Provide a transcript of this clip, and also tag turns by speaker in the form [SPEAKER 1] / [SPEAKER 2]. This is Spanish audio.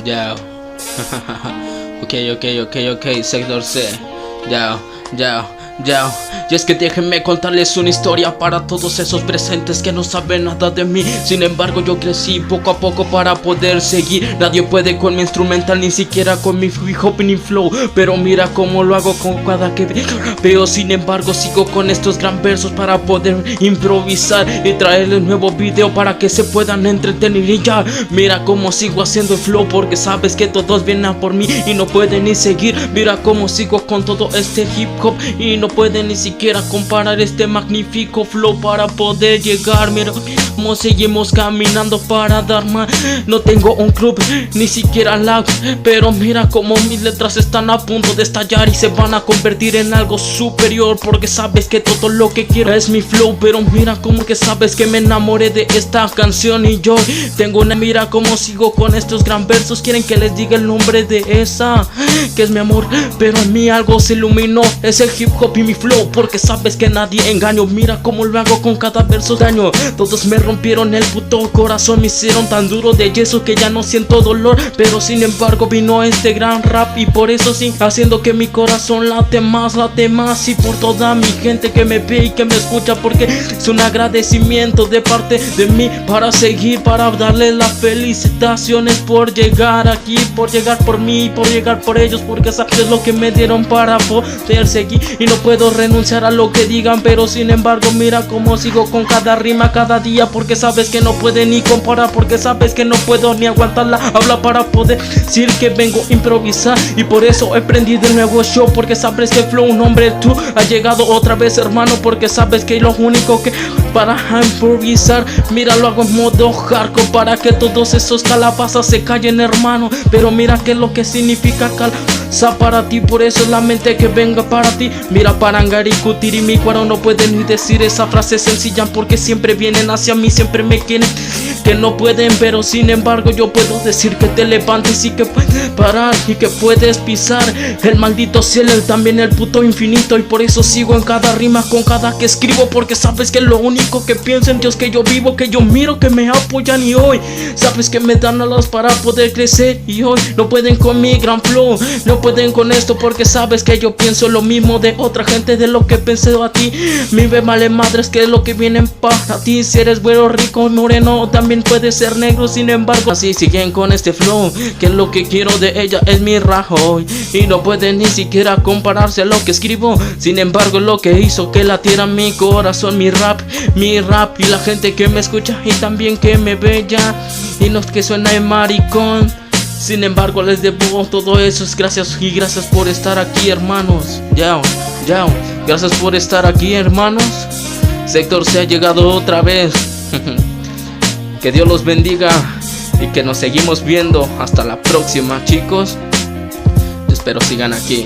[SPEAKER 1] Ya. Ok, sector C. Ya. Y es que déjenme contarles una historia para todos esos presentes que no saben nada de mí. Sin embargo yo crecí poco a poco para poder seguir. Nadie puede con mi instrumental, ni siquiera con mi hip hop ni flow. Pero mira cómo lo hago con cada que veo. Sin embargo sigo con estos gran versos para poder improvisar y traerles nuevo video para que se puedan entretener. Y ya, mira cómo sigo haciendo el flow, porque sabes que todos vienen a por mí y no pueden ni seguir. Mira cómo sigo con todo este hip hop y no pueden ni siquiera comparar este magnífico flow para poder llegar. Mira cómo seguimos caminando para dar más. No tengo un club, ni siquiera lag, pero mira cómo mis letras están a punto de estallar y se van a convertir en algo superior, porque sabes que todo lo que quiero es mi flow. Pero mira como que sabes que me enamoré de esta canción y yo tengo una. Mira cómo sigo con estos gran versos. Quieren que les diga el nombre de esa, que es mi amor, pero en mí algo se iluminó. Es el hip hop y mi flow, porque sabes que nadie engaño. Mira cómo lo hago con cada verso daño. Todos me rompieron el puto corazón, me hicieron tan duro de yeso que ya no siento dolor. Pero sin embargo vino este gran rap y por eso sí, haciendo que mi corazón late más. Y por toda mi gente que me ve y que me escucha, porque es un agradecimiento de parte de mí para seguir, para darles las felicitaciones por llegar aquí, por llegar por mí, por llegar por ellos, porque sabes lo que me dieron para poder seguir. Y no puedo renunciar a lo que digan, pero sin embargo mira cómo sigo con cada rima cada día, porque sabes que no puede ni comparar, porque sabes que no puedo ni aguantar la habla para poder decir que vengo a improvisar. Y por eso he prendido el nuevo show, porque sabes que flow, un hombre tú ha llegado otra vez, hermano, porque sabes que lo único que para improvisar, mira lo hago en modo hardcore para que todos esos calabazas se callen, hermano. Pero mira que es lo que significa calabaza para ti, por eso es la mente que venga para ti. Mira Parangari, Kutiri, mi cuaro no pueden ni decir esa frase sencilla, porque siempre vienen hacia mí, siempre me quieren, que no pueden, pero sin embargo yo puedo decir que te levantes y que puedes parar y que puedes pisar el maldito cielo y también el puto infinito. Y por eso sigo en cada rima con cada que escribo, porque sabes que lo único que pienso en Dios, que yo vivo, que yo miro, que me apoyan. Y hoy sabes que me dan alas para poder crecer, y hoy no pueden con mi gran flow, no pueden con esto, porque sabes que yo pienso lo mismo de otra gente, de lo que pensé a ti. Mi ve vale madres, que es lo que vienen para ti. Si eres güero, rico, moreno, también puedes ser negro. Sin embargo así siguen con este flow, que es lo que quiero de ella, es mi rajo, y no pueden ni siquiera compararse a lo que escribo. Sin embargo lo que hizo que latiera mi corazón, mi rap y la gente que me escucha y también que me ve ya, y no es que suena de maricón. Sin embargo les debo todo eso, es gracias y gracias por estar aquí, hermanos. Ya, gracias por estar aquí, hermanos. Sector se ha llegado otra vez. Que Dios los bendiga y que nos seguimos viendo hasta la próxima, chicos. Espero sigan aquí.